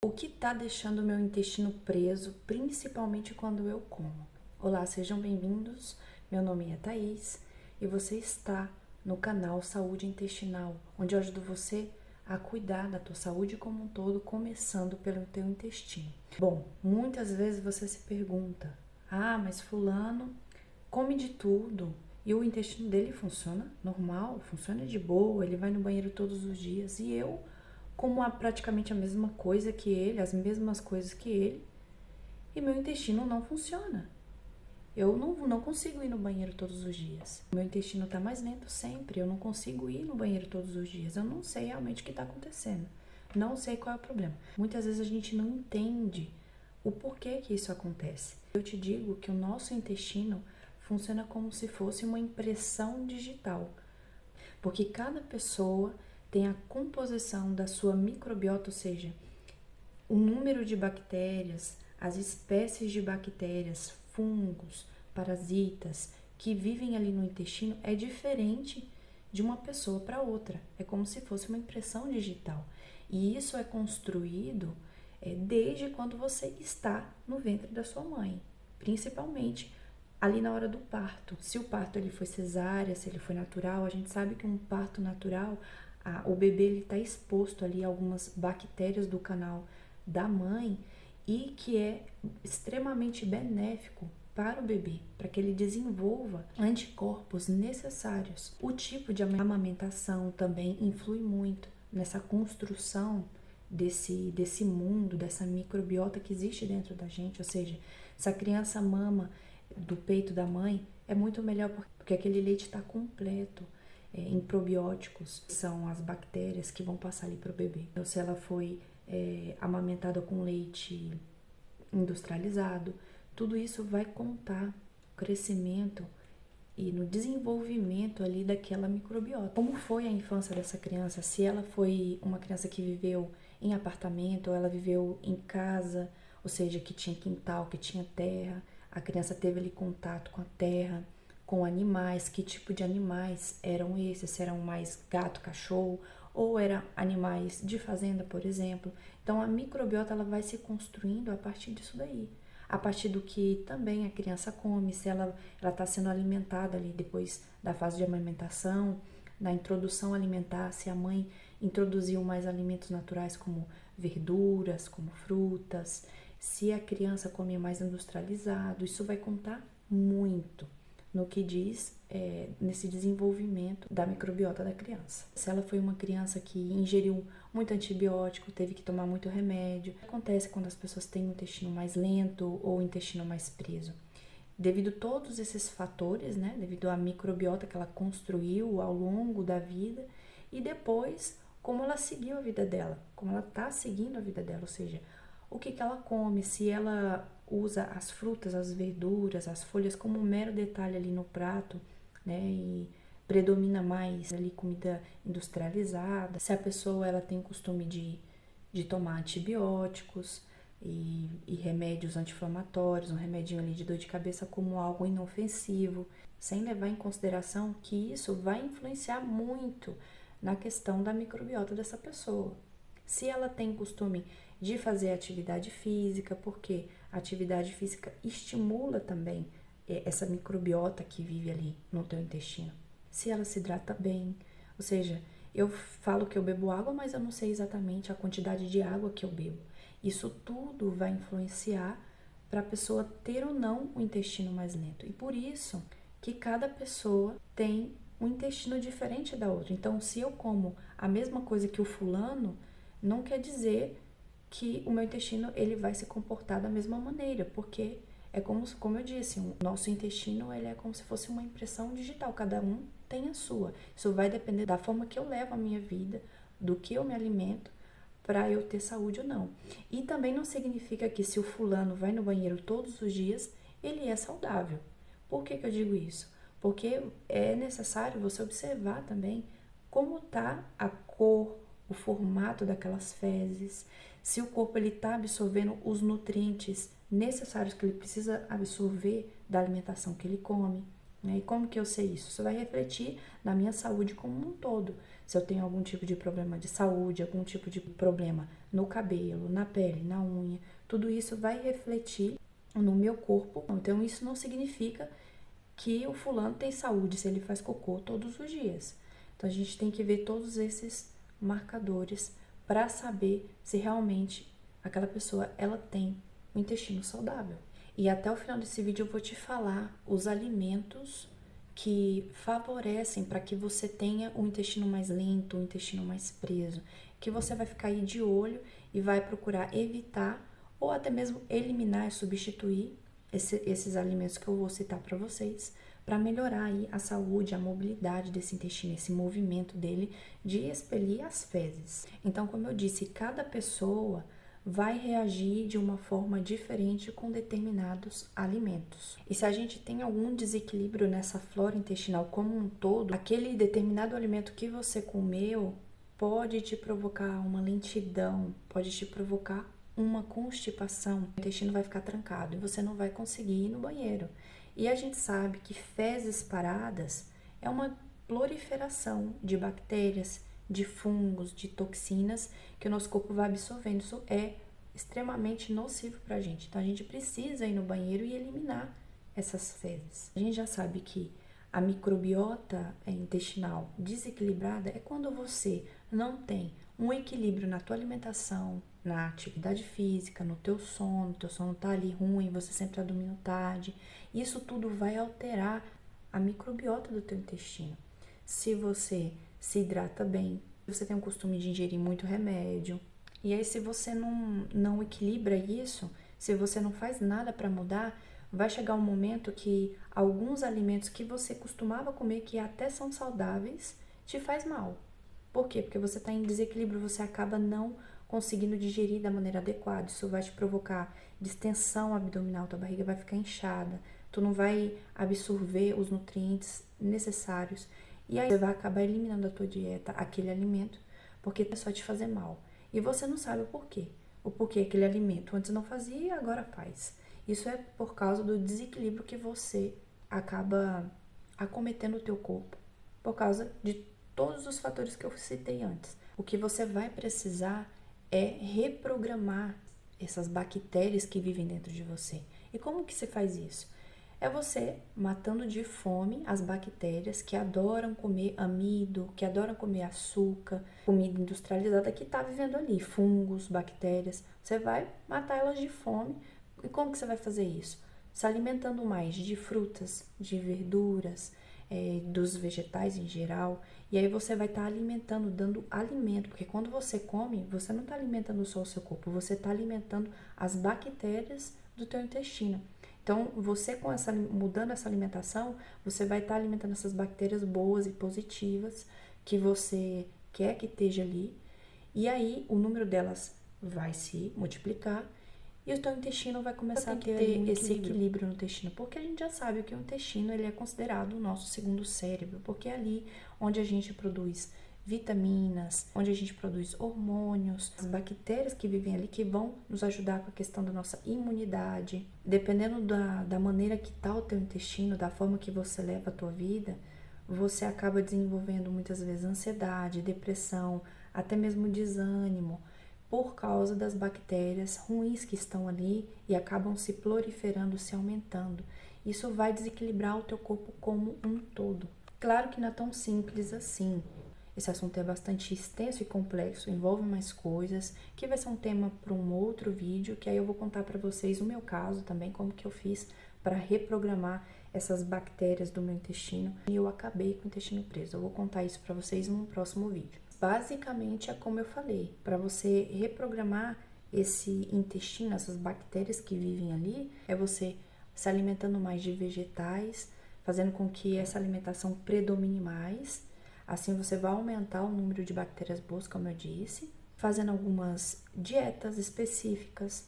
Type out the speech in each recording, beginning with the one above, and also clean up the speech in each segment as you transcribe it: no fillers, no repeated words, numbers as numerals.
O que está deixando o meu intestino preso, principalmente quando eu como? Olá, sejam bem-vindos. Meu nome é Thaís e você está no canal Saúde Intestinal, onde eu ajudo você a cuidar da tua saúde como um todo, começando pelo teu intestino. Bom, muitas vezes você se pergunta: mas fulano come de tudo e o intestino dele funciona normal, funciona de boa, ele vai no banheiro todos os dias e eu como praticamente a mesma coisa que ele, as mesmas coisas que ele, e meu intestino não funciona. Eu não consigo ir no banheiro todos os dias. Meu intestino está mais lento sempre, eu não consigo ir no banheiro todos os dias. Eu não sei realmente o que está acontecendo. Não sei qual é o problema. Muitas vezes a gente não entende o porquê que isso acontece. Eu te digo que o nosso intestino funciona como se fosse uma impressão digital. Porque cada pessoa tem a composição da sua microbiota, ou seja, o número de bactérias, as espécies de bactérias, fungos, parasitas que vivem ali no intestino é diferente de uma pessoa para outra. É como se fosse uma impressão digital. E isso é construído desde quando você está no ventre da sua mãe, principalmente ali na hora do parto. Se o parto ele foi cesárea, se ele foi natural, a gente sabe que um parto natural, o bebê ele está exposto ali a algumas bactérias do canal da mãe e que é extremamente benéfico para o bebê, para que ele desenvolva anticorpos necessários. O tipo de amamentação também influi muito nessa construção desse mundo, dessa microbiota que existe dentro da gente, ou seja, se a criança mama do peito da mãe, é muito melhor porque aquele leite está completo em probióticos, são as bactérias que vão passar ali para o bebê. Então, se ela foi amamentada com leite industrializado, tudo isso vai contar no crescimento e no desenvolvimento ali daquela microbiota. Como foi a infância dessa criança? Se ela foi uma criança que viveu em apartamento ou ela viveu em casa, ou seja, que tinha quintal, que tinha terra, a criança teve ali contato com a terra, com animais, que tipo de animais eram esses? Se eram mais gato, cachorro, ou eram animais de fazenda, por exemplo. Então a microbiota ela vai se construindo a partir disso daí. A partir do que também a criança come, se ela está sendo alimentada ali depois da fase de amamentação, na introdução alimentar, se a mãe introduziu mais alimentos naturais como verduras, como frutas, se a criança come mais industrializado, isso vai contar muito no que diz nesse desenvolvimento da microbiota da criança. Se ela foi uma criança que ingeriu muito antibiótico, teve que tomar muito remédio, acontece quando as pessoas têm um intestino mais lento ou um intestino mais preso. Devido a todos esses fatores, né, devido à microbiota que ela construiu ao longo da vida e depois como ela seguiu a vida dela, como ela está seguindo a vida dela, ou seja, o que ela come, se ela usa as frutas, as verduras, as folhas como um mero detalhe ali no prato, né, e predomina mais ali comida industrializada, se a pessoa ela tem o costume de tomar antibióticos e remédios anti-inflamatórios, um remedinho ali de dor de cabeça como algo inofensivo, sem levar em consideração que isso vai influenciar muito na questão da microbiota dessa pessoa. Se ela tem costume de fazer atividade física, porque a atividade física estimula também essa microbiota que vive ali no teu intestino. Se ela se hidrata bem, ou seja, eu falo que eu bebo água, mas eu não sei exatamente a quantidade de água que eu bebo. Isso tudo vai influenciar para a pessoa ter ou não o intestino mais lento. E por isso que cada pessoa tem um intestino diferente da outra. Então, se eu como a mesma coisa que o fulano, não quer dizer que o meu intestino ele vai se comportar da mesma maneira, porque é como eu disse, o nosso intestino ele é como se fosse uma impressão digital, cada um tem a sua. Isso vai depender da forma que eu levo a minha vida, do que eu me alimento, para eu ter saúde ou não. E também não significa que se o fulano vai no banheiro todos os dias, ele é saudável. Por que eu digo isso? Porque é necessário você observar também como está a cor, o formato daquelas fezes, se o corpo está absorvendo os nutrientes necessários que ele precisa absorver da alimentação que ele come. Né? E como que eu sei isso? Isso vai refletir na minha saúde como um todo. se eu tenho algum tipo de problema de saúde, algum tipo de problema no cabelo, na pele, na unha, tudo isso vai refletir no meu corpo. Então, isso não significa que o fulano tem saúde se ele faz cocô todos os dias. Então, a gente tem que ver todos esses marcadores para saber se realmente aquela pessoa ela tem um intestino saudável. E até o final desse vídeo eu vou te falar os alimentos que favorecem para que você tenha um intestino mais lento, um intestino mais preso, que você vai ficar aí de olho e vai procurar evitar ou até mesmo eliminar e substituir esses alimentos que eu vou citar para vocês, para melhorar aí a saúde, a mobilidade desse intestino, esse movimento dele de expelir as fezes. Então, como eu disse, cada pessoa vai reagir de uma forma diferente com determinados alimentos. E se a gente tem algum desequilíbrio nessa flora intestinal como um todo, aquele determinado alimento que você comeu pode te provocar uma lentidão, pode te provocar uma constipação, o intestino vai ficar trancado e você não vai conseguir ir no banheiro. E a gente sabe que fezes paradas é uma proliferação de bactérias, de fungos, de toxinas que o nosso corpo vai absorvendo. Isso é extremamente nocivo para a gente. Então a gente precisa ir no banheiro e eliminar essas fezes. A gente já sabe que a microbiota intestinal desequilibrada é quando você não tem um equilíbrio na tua alimentação, na atividade física, no teu sono tá ali ruim, você sempre tá dormindo tarde. Isso tudo vai alterar a microbiota do teu intestino. Se você se hidrata bem, você tem o costume de ingerir muito remédio, e aí se você não equilibra isso, se você não faz nada para mudar, vai chegar um momento que alguns alimentos que você costumava comer, que até são saudáveis, te faz mal. Por quê? Porque você está em desequilíbrio, você acaba não conseguindo digerir da maneira adequada. Isso vai te provocar distensão abdominal, tua barriga vai ficar inchada, tu não vai absorver os nutrientes necessários. E aí você vai acabar eliminando da tua dieta aquele alimento, porque é só te fazer mal. E você não sabe o porquê. O porquê aquele alimento antes não fazia e agora faz. Isso é por causa do desequilíbrio que você acaba acometendo o teu corpo, por causa de todos os fatores que eu citei antes. O que você vai precisar é reprogramar essas bactérias que vivem dentro de você. E como que você faz isso? É você matando de fome as bactérias que adoram comer amido, que adoram comer açúcar, comida industrializada que está vivendo ali, fungos, bactérias. Você vai matar elas de fome. E como que você vai fazer isso? Se alimentando mais de frutas, de verduras, dos vegetais em geral. E aí você vai estar alimentando, dando alimento, porque quando você come, você não está alimentando só o seu corpo, você está alimentando as bactérias do teu intestino. Então, você mudando essa alimentação, você vai estar alimentando essas bactérias boas e positivas que você quer que esteja ali. E aí, o número delas vai se multiplicar e o teu intestino vai começar a ter esse equilíbrio no intestino. Porque a gente já sabe que o intestino ele é considerado o nosso segundo cérebro, porque é ali onde a gente produz vitaminas, onde a gente produz hormônios, as bactérias que vivem ali que vão nos ajudar com a questão da nossa imunidade. Dependendo da maneira que tá o teu intestino, da forma que você leva a tua vida, você acaba desenvolvendo muitas vezes ansiedade, depressão, até mesmo desânimo, por causa das bactérias ruins que estão ali e acabam se proliferando, se aumentando. Isso vai desequilibrar o teu corpo como um todo. Claro que não é tão simples assim. Esse assunto é bastante extenso e complexo, envolve mais coisas, que vai ser um tema para um outro vídeo, que aí eu vou contar para vocês o meu caso também, como que eu fiz para reprogramar essas bactérias do meu intestino e eu acabei com o intestino preso. Eu vou contar isso para vocês num próximo vídeo. Basicamente é como eu falei, para você reprogramar esse intestino, essas bactérias que vivem ali, é você se alimentando mais de vegetais, fazendo com que essa alimentação predomine mais. Assim você vai aumentar o número de bactérias boas, como eu disse, fazendo algumas dietas específicas,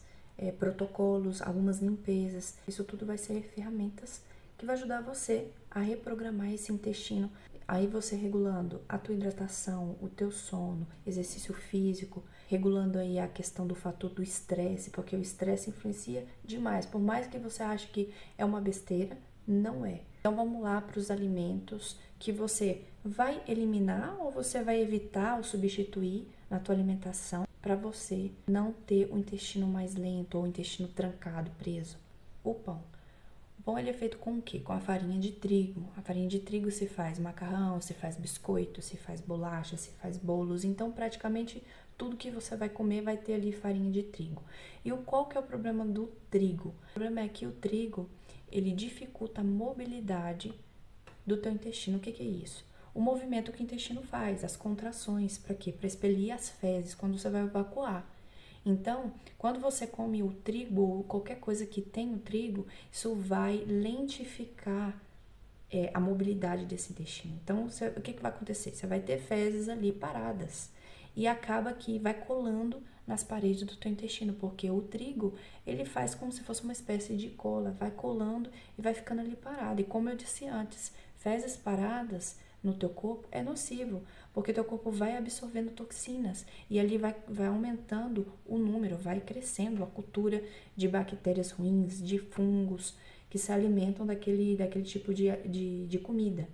protocolos, algumas limpezas. Isso tudo vai ser ferramentas que vai ajudar você a reprogramar esse intestino. Aí você regulando a tua hidratação, o teu sono, exercício físico, regulando aí a questão do fator do estresse, porque o estresse influencia demais. Por mais que você ache que é uma besteira, não é. Então vamos lá para os alimentos que você vai eliminar ou você vai evitar ou substituir na tua alimentação para você não ter o intestino mais lento ou o intestino trancado, preso? O pão. O pão ele é feito com o quê? Com a farinha de trigo. A farinha de trigo se faz macarrão, se faz biscoito, se faz bolacha, se faz bolos. Então, praticamente tudo que você vai comer vai ter ali farinha de trigo. E qual que é o problema do trigo? O problema é que o trigo, ele dificulta a mobilidade do teu intestino. O que que é isso? O movimento que o intestino faz, as contrações, para quê? Para expelir as fezes quando você vai evacuar. Então, quando você come o trigo ou qualquer coisa que tem o trigo, isso vai lentificar a mobilidade desse intestino. Então, o que vai acontecer? Você vai ter fezes ali paradas e acaba que vai colando nas paredes do teu intestino, porque o trigo, ele faz como se fosse uma espécie de cola, vai colando e vai ficando ali parado. E como eu disse antes, fezes paradas no teu corpo é nocivo, porque teu corpo vai absorvendo toxinas e ali vai aumentando o número, vai crescendo a cultura de bactérias ruins, de fungos que se alimentam daquele tipo de comida.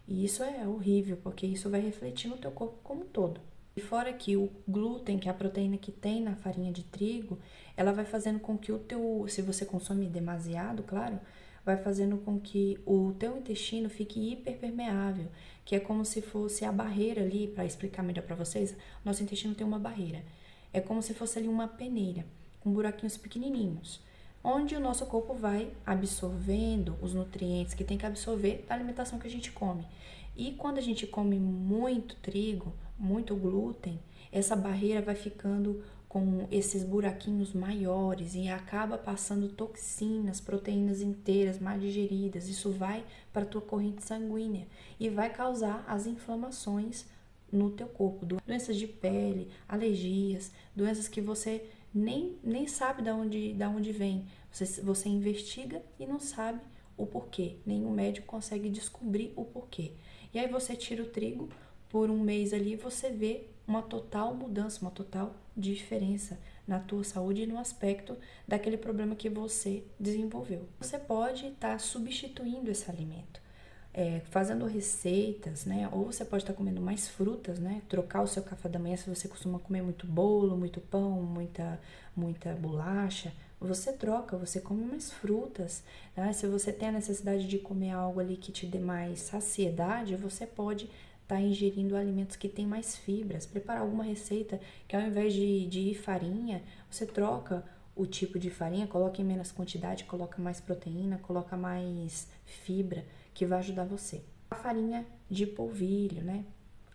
E isso é horrível, porque isso vai refletir no teu corpo como um todo. E fora que o glúten, que é a proteína que tem na farinha de trigo, ela vai fazendo com que se você consome demasiado, claro, vai fazendo com que o teu intestino fique hiperpermeável, que é como se fosse a barreira ali, para explicar melhor para vocês, nosso intestino tem uma barreira. É como se fosse ali uma peneira, com buraquinhos pequenininhos, onde o nosso corpo vai absorvendo os nutrientes que tem que absorver da alimentação que a gente come. E quando a gente come muito trigo, muito glúten, essa barreira vai ficando com esses buraquinhos maiores e acaba passando toxinas, proteínas inteiras, mal digeridas. Isso vai para a tua corrente sanguínea e vai causar as inflamações no teu corpo, doenças de pele, alergias, doenças que você nem sabe de onde vem. Você investiga e não sabe o porquê. Nenhum médico consegue descobrir o porquê. E aí você tira o trigo, por um mês ali você vê uma total mudança, uma total diferença na tua saúde e no aspecto daquele problema que você desenvolveu. Você pode estar substituindo esse alimento, fazendo receitas, né? Ou você pode estar comendo mais frutas, né? Trocar o seu café da manhã, se você costuma comer muito bolo, muito pão, muita bolacha, você troca, você come mais frutas, né? Se você tem a necessidade de comer algo ali que te dê mais saciedade, você pode estar ingerindo alimentos que têm mais fibras, preparar alguma receita que ao invés de farinha, você troca o tipo de farinha, coloca em menos quantidade, coloca mais proteína, coloca mais fibra, que vai ajudar você. A farinha de polvilho, né?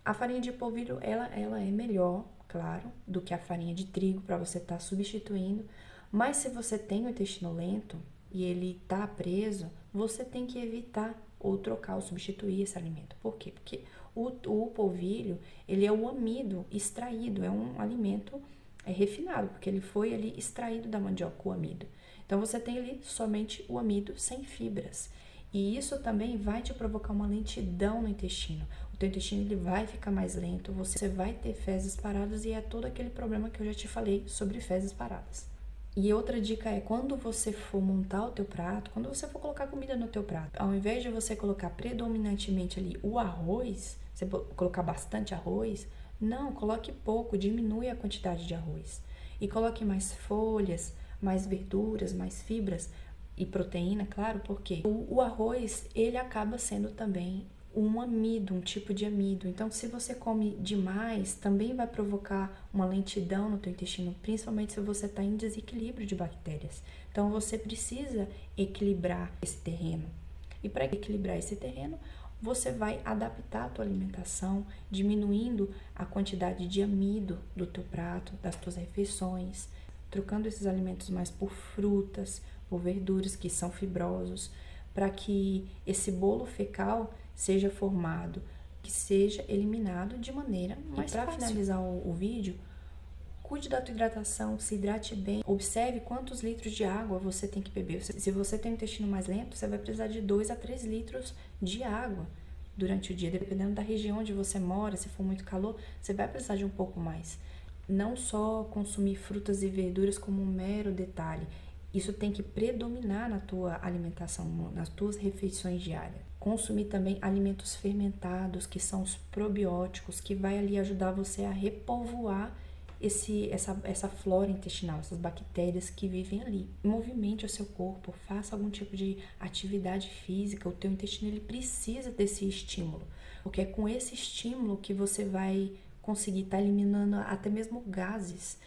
A farinha de polvilho, ela é melhor, claro, do que a farinha de trigo para você estar substituindo, mas se você tem o intestino lento e ele tá preso, você tem que evitar ou trocar ou substituir esse alimento. Por quê? Porque o polvilho, ele é o amido extraído, é um alimento refinado, porque ele foi ali extraído da mandioca, o amido. Então, você tem ali somente o amido sem fibras. E isso também vai te provocar uma lentidão no intestino. O teu intestino ele vai ficar mais lento, você vai ter fezes paradas e é todo aquele problema que eu já te falei sobre fezes paradas. E outra dica é, quando você for montar o teu prato, quando você for colocar comida no teu prato, ao invés de você colocar predominantemente ali o arroz, você colocar bastante arroz, não, coloque pouco, diminui a quantidade de arroz. E coloque mais folhas, mais verduras, mais fibras e proteína, claro, porque o arroz, ele acaba sendo também um amido, um tipo de amido. Então, se você come demais, também vai provocar uma lentidão no teu intestino, principalmente se você está em desequilíbrio de bactérias. Então, você precisa equilibrar esse terreno. E para equilibrar esse terreno, você vai adaptar a tua alimentação, diminuindo a quantidade de amido do teu prato, das tuas refeições, trocando esses alimentos mais por frutas, por verduras que são fibrosos, para que esse bolo fecal seja formado, que seja eliminado de maneira mais fácil. Para finalizar o vídeo, cuide da tua hidratação, se hidrate bem, observe quantos litros de água você tem que beber. Se você tem um intestino mais lento, você vai precisar de 2 a 3 litros de água durante o dia, dependendo da região onde você mora. Se for muito calor, você vai precisar de um pouco mais. Não só consumir frutas e verduras como um mero detalhe, Isso tem que predominar na tua alimentação, nas tuas refeições diárias. Consumir também alimentos fermentados, que são os probióticos, que vai ali ajudar você a repovoar essa flora intestinal, essas bactérias que vivem ali. Movimente o seu corpo, faça algum tipo de atividade física. O teu intestino ele precisa desse estímulo, porque é com esse estímulo que você vai conseguir estar eliminando até mesmo gases,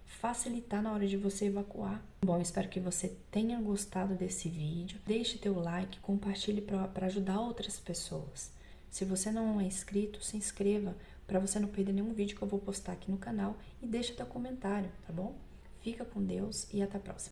facilitar na hora de você evacuar. Bom, espero que você tenha gostado desse vídeo. Deixe teu like, compartilhe para ajudar outras pessoas. Se você não é inscrito, se inscreva para você não perder nenhum vídeo que eu vou postar aqui no canal e deixa teu comentário, tá bom? Fica com Deus e até a próxima.